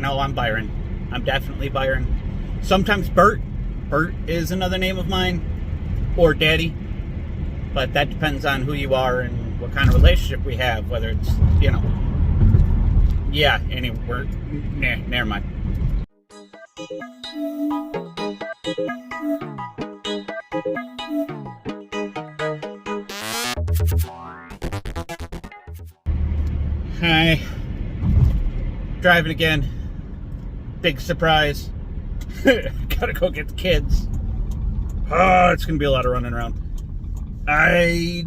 No, I'm Byron. I'm definitely Byron. Sometimes Bert. Bert is another name of mine. Or Daddy. But that depends on who you are and what kind of relationship we have. Whether it's, yeah, anywhere. Nah, never mind. Hi. Driving again. Big surprise. Gotta go get the kids. Oh, it's gonna be a lot of running around. A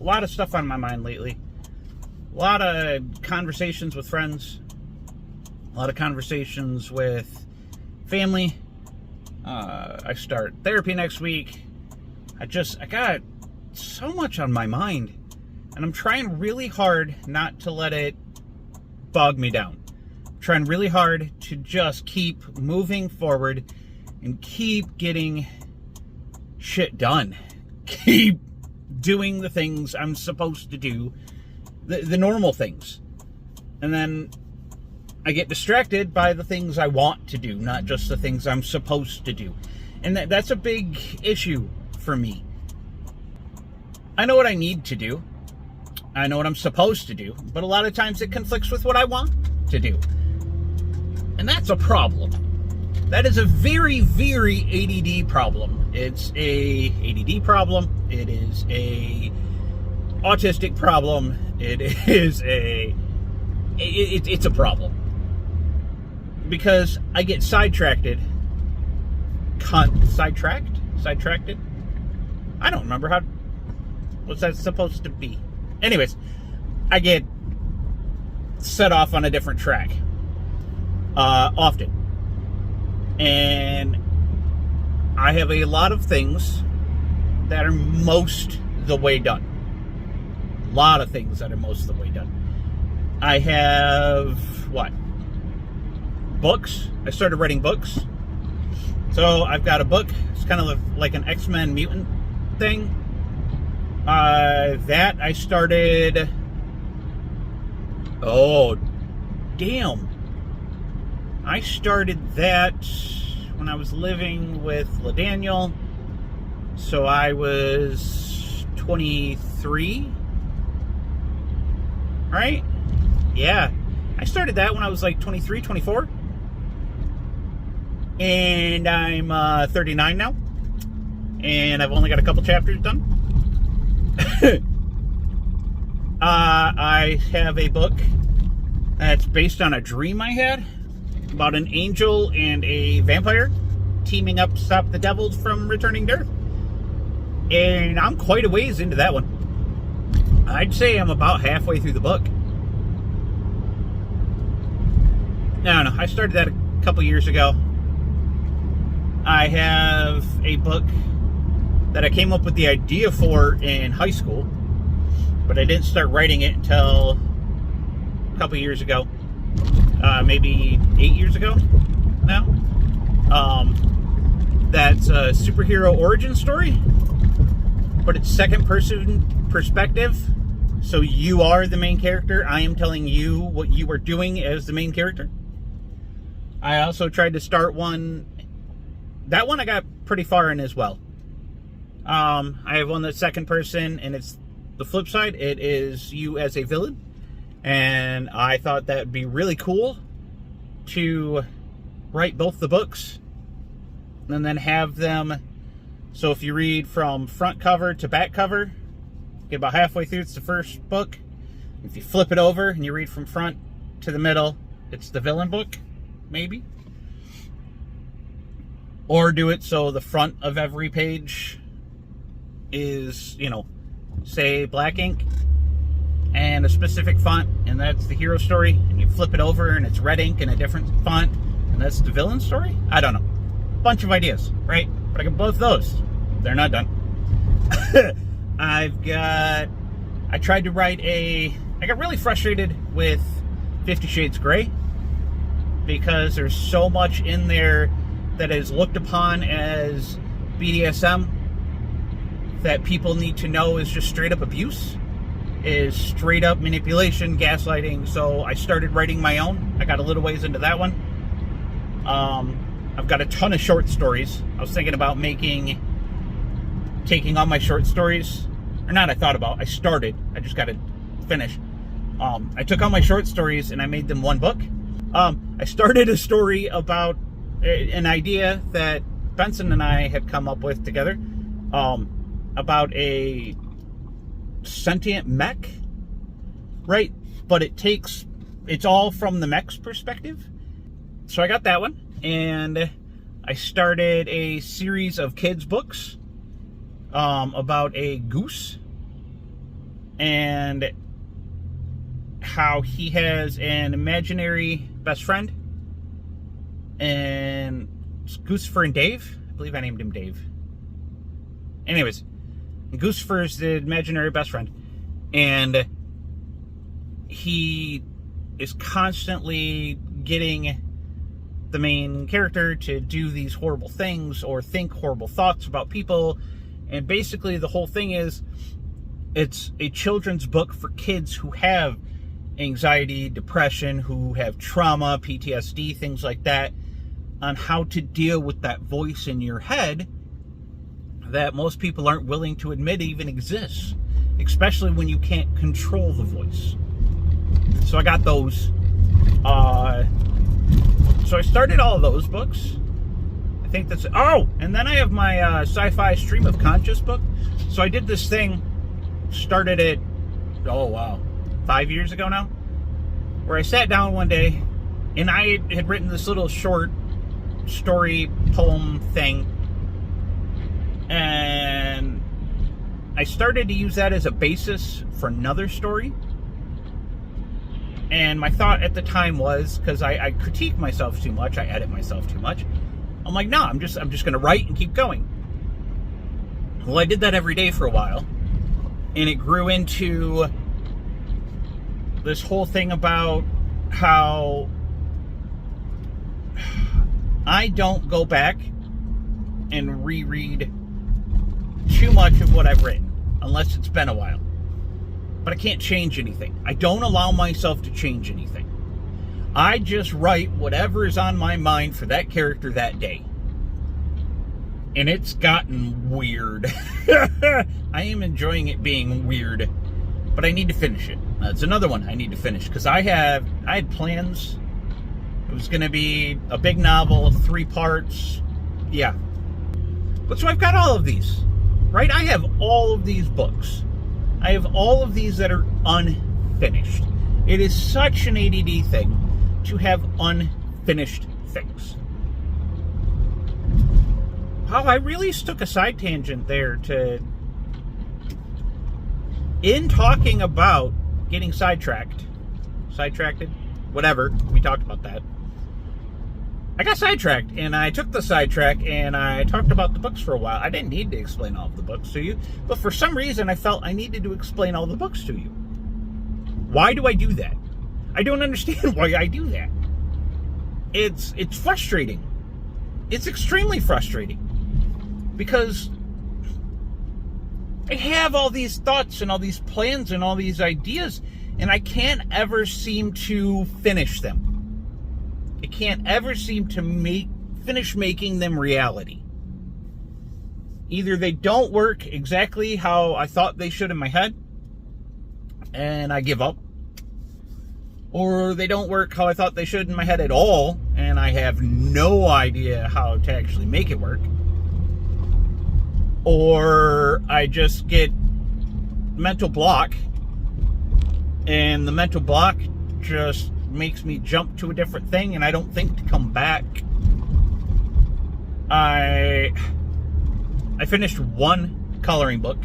lot of stuff on my mind lately. A lot of conversations with friends. A lot of conversations with family. I start therapy next week. I got so much on my mind. And I'm trying really hard not to let it bog me down. I'm trying really hard to just keep moving forward and keep getting shit done. Keep doing the things I'm supposed to do. The normal things. And then I get distracted by the things I want to do, not just the things I'm supposed to do. And that's a big issue for me. I know what I need to do. I know what I'm supposed to do, but a lot of times it conflicts with what I want to do. And that's a problem. That is a very, very ADD problem. It's a ADD problem. It is a autistic problem. It's a problem. Because I get sidetracked? I don't remember what's that supposed to be? Anyways, I get set off on a different track often. And I have a lot of things that are most the way done. A lot of things that are most of the way done. I have, books. I started writing books. So I've got a book. It's kind of like an X-Men mutant thing. That I started. Oh, damn. I started that when I was living with LaDaniel. So I was 23. Right? Yeah. I started that when I was like 23, 24. And I'm 39 now. And I've only got a couple chapters done. I have a book that's based on a dream I had about an angel and a vampire teaming up to stop the devil from returning to Earth. And I'm quite a ways into that one. I'd say I'm about halfway through the book. I don't know. I started that a couple years ago. I have a book that I came up with the idea for in high school, but I didn't start writing it until a couple years ago, maybe 8 years ago now. That's a superhero origin story, but it's second person perspective, so you are the main character. I am telling you what you are doing as the main character. I also tried to start one. That one I got pretty far in as well. I have one that's second person, and it's the flip side. It is you as a villain. And I thought that would be really cool to write both the books and then have them. So if you read from front cover to back cover, get about halfway through, it's the first book. If you flip it over and you read from front to the middle, it's the villain book, maybe. Or do it so the front of every page is, say black ink and a specific font, and that's the hero story, and you flip it over and it's red ink and a different font, and that's the villain story? I don't know. Bunch of ideas, right? But I got both those. They're not done. I tried to write I got really frustrated with 50 Shades Grey because there's so much in there that is looked upon as BDSM that people need to know is just straight up abuse. is straight up manipulation, gaslighting. So I started writing my own. I got a little ways into that one. I've got a ton of short stories. I was thinking about taking all my short stories, or not. I started. I just got to finish. I took all my short stories and I made them one book. I started a story about an idea that Benson and I had come up with together, about a sentient mech, right? But it's all from the mech's perspective. So I got that one, and I started a series of kids' books about a goose and how he has an imaginary best friend, and it's Goosifer and Dave. I believe I named him Dave. Anyways, Goosifer is the imaginary best friend, and he is constantly getting the main character to do these horrible things or think horrible thoughts about people. And basically the whole thing is, it's a children's book for kids who have anxiety, depression, who have trauma, PTSD, things like that, on how to deal with that voice in your head that most people aren't willing to admit even exists, especially when you can't control the voice. So I got those. So I started all of those books. I think that's... Oh! And then I have my sci-fi stream of conscious book. So I did this thing, started it, 5 years ago now, where I sat down one day and I had written this little short story poem thing, and I started to use that as a basis for another story. And my thought at the time was, because I critique myself too much, I edit myself too much, I'm like, no, I'm just going to write and keep going. Well, I did that every day for a while, and it grew into this whole thing about how I don't go back and reread too much of what I've written, unless it's been a while. But I can't change anything. I don't allow myself to change anything. I just write whatever is on my mind for that character that day. And it's gotten weird. I am enjoying it being weird. But I need to finish it. That's another one I need to finish. Because I had plans. It was going to be a big novel, 3 parts. Yeah. But so I've got all of these. Right? I have all of these books. I have all of these that are unfinished. It is such an ADD thing to have unfinished things. Oh, I really took a side tangent there in talking about getting sidetracked, whatever, we talked about that. I got sidetracked, and I took the sidetrack, and I talked about the books for a while. I didn't need to explain all of the books to you, but for some reason I felt I needed to explain all the books to you. Why do I do that? I don't understand why I do that. It's frustrating. It's extremely frustrating. Because I have all these thoughts and all these plans and all these ideas, and I can't ever seem to finish them. I can't ever seem to finish making them reality. Either they don't work exactly how I thought they should in my head, and I give up, or they don't work how I thought they should in my head at all, and I have no idea how to actually make it work, or I just get mental block, and the mental block just makes me jump to a different thing, and I don't think to come back. I finished 1 coloring book.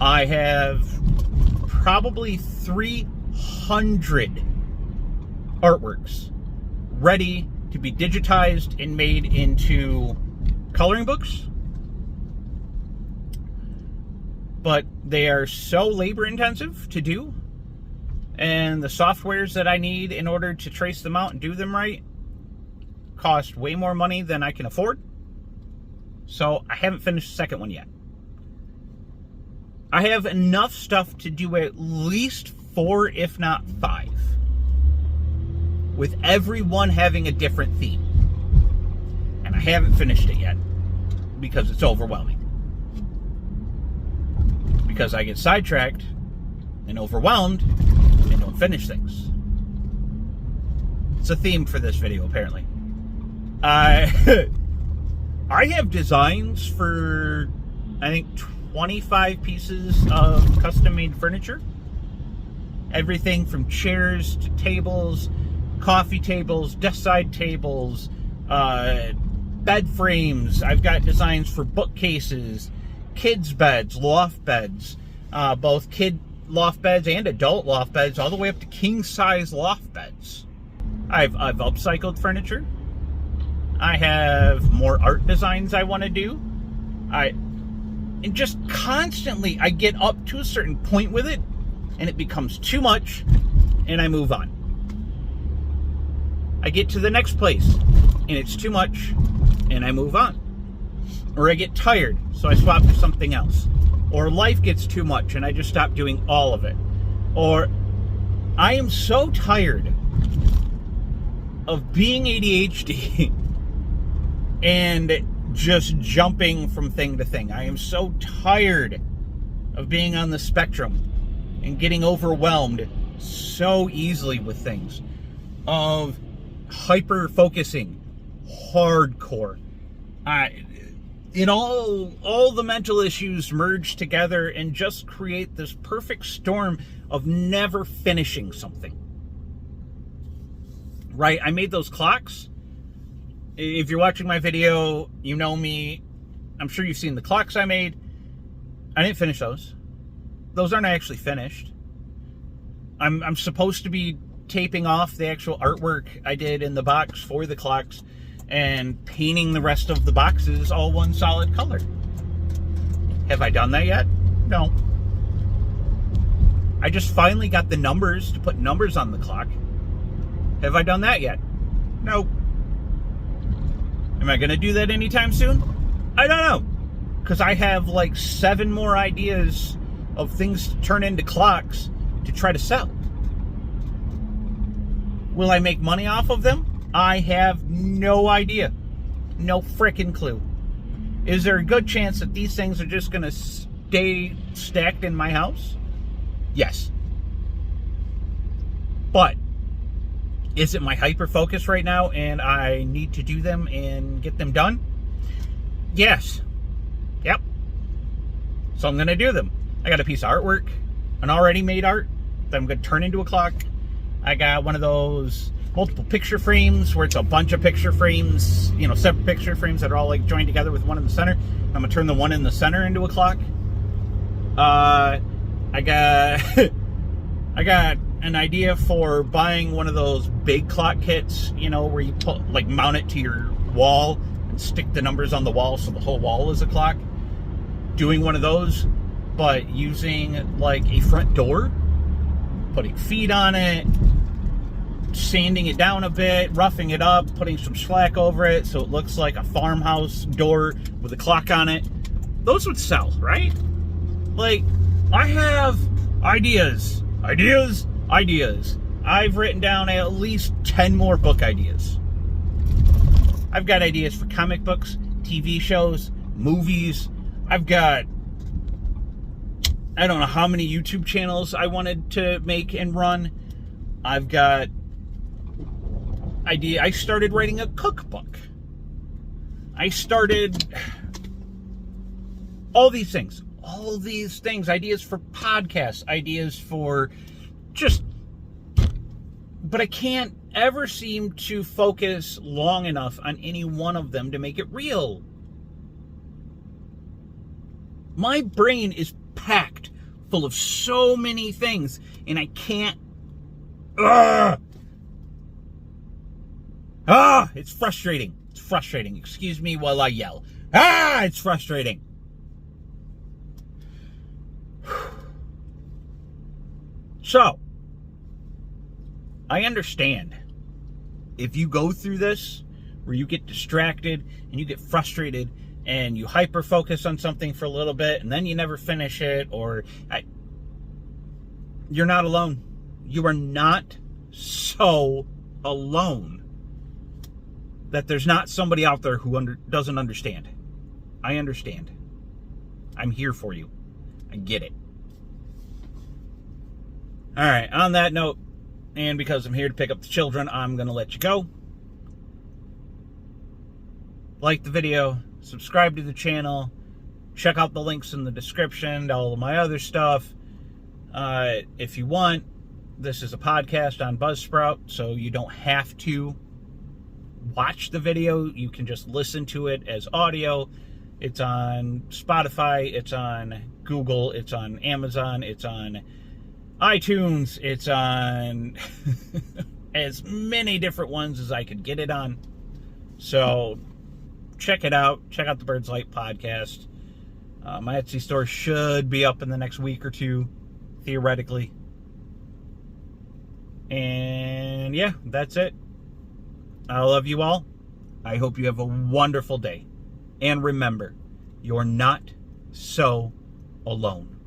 I have probably 300 artworks ready to be digitized and made into coloring books. But they are so labor intensive to do, and the softwares that I need in order to trace them out and do them right cost way more money than I can afford. So I haven't finished the second one yet. I have enough stuff to do at least 4, if not 5. With everyone having a different theme. And I haven't finished it yet. Because it's overwhelming. Because I get sidetracked and overwhelmed and don't finish things. It's a theme for this video, apparently. I have designs for, I think, 25 pieces of custom-made furniture. Everything from chairs to tables, coffee tables, desk side tables, bed frames. I've got designs for bookcases, kids' beds, loft beds, both kid loft beds and adult loft beds, all the way up to king-size loft beds. I've upcycled furniture. I have more art designs I want to do. And just constantly, I get up to a certain point with it, and it becomes too much, and I move on. I get to the next place, and it's too much, and I move on. Or I get tired, so I swap to something else. Or life gets too much, and I just stop doing all of it. Or I am so tired of being ADHD and just jumping from thing to thing. I am so tired of being on the spectrum and getting overwhelmed so easily with things. Of hyper-focusing, hardcore. All the mental issues merge together and just create this perfect storm of never finishing something. Right? I made those clocks. If you're watching my video, you know me. I'm sure you've seen the clocks I made. I didn't finish those. Those aren't actually finished. I'm supposed to be taping off the actual artwork I did in the box for the clocks and painting the rest of the boxes all one solid color. Have I done that yet? No. I just finally got the numbers to put numbers on the clock. Have I done that yet? No. Am I going to do that anytime soon? I don't know. Because I have like 7 more ideas of things to turn into clocks to try to sell. Will I make money off of them? I have no idea. No frickin' clue. Is there a good chance that these things are just going to stay stacked in my house? Yes. But is it my hyper focus right now and I need to do them and get them done? Yes. Yep. So I'm going to do them. I got a piece of artwork, an already made art that I'm going to turn into a clock. I got one of those multiple picture frames where it's a bunch of picture frames, separate picture frames that are all like joined together with one in the center. I'm going to turn the one in the center into a clock. I got an idea for buying one of those big clock kits, where you mount it to your wall and stick the numbers on the wall so the whole wall is a clock. Doing one of those, but using like a front door, putting feet on it, sanding it down a bit, roughing it up, putting some slack over it so it looks like a farmhouse door with a clock on it. Those would sell, right? Like, I have ideas. I've written down at least 10 more book ideas. I've got ideas for comic books, TV shows, movies. I've got, I don't know how many YouTube channels I wanted to make and run. I've got idea. I started writing a cookbook. I started all these things, ideas for podcasts, ideas for but I can't ever seem to focus long enough on any one of them to make it real. My brain is packed full of so many things, and I can't. It's frustrating. It's frustrating. Excuse me while I yell. It's frustrating. So, I understand if you go through this where you get distracted and you get frustrated and you hyper focus on something for a little bit and then you never finish it, you're not alone. You are not so alone that there's not somebody out there who doesn't understand. I understand. I'm here for you. I get it. All right, on that note, and because I'm here to pick up the children, I'm going to let you go. Like the video, subscribe to the channel, check out the links in the description to all of my other stuff. If you want, this is a podcast on Buzzsprout, so you don't have to watch the video. You can just listen to it as audio. It's on Spotify, it's on Google, it's on Amazon, it's on iTunes, it's on as many different ones as I could get it on. So check it out. Check out the Birds Light podcast. My Etsy store should be up in the next week or two, theoretically. And yeah, that's it. I love you all. I hope you have a wonderful day. And remember, you're not so alone.